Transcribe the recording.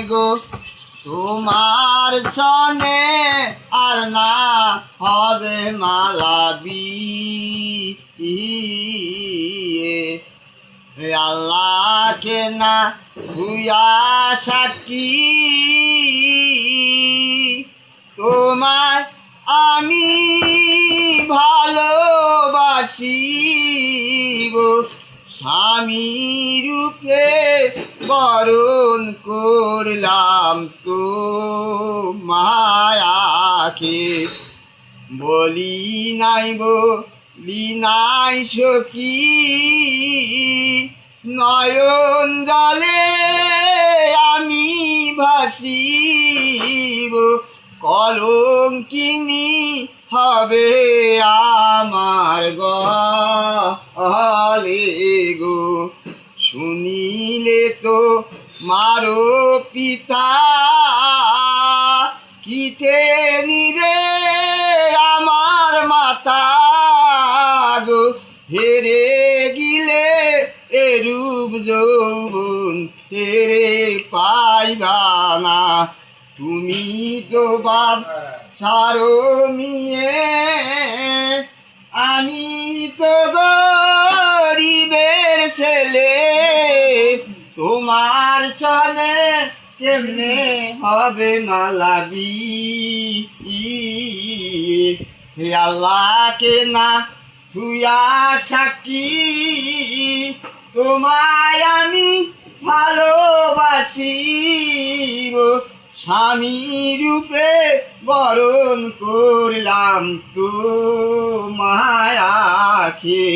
গো তোমার সনে আর না হবে মালাবি আল্লাহকে না ভুয়া সাক্ষী তোমায় আমি ভালোবাসি গো স্বামী রূপে বরণ করলাম তো মায়াকে বলি নাই বলি নাই সখী নয়ন জলে আমি ভাসিব কলঙ্কিনী হবে আমার গলে গো শুনিলে তো মারো পিতা কিতে নিবে আমার মাতা গো হেরে গিলে এরূপ যৌবন হেরে পাইবা না তুমি তো বাদ সারো মিয়ে আমি তো গরিবের ছেলে তোমার সনে কেমনে হবে মালাবি হে আল্লাহকে না তুইয়া সাক্ষী তোমায় আমি ভালোবাসি স্বামী রূপে বরণ করলাম তো মায়াকে।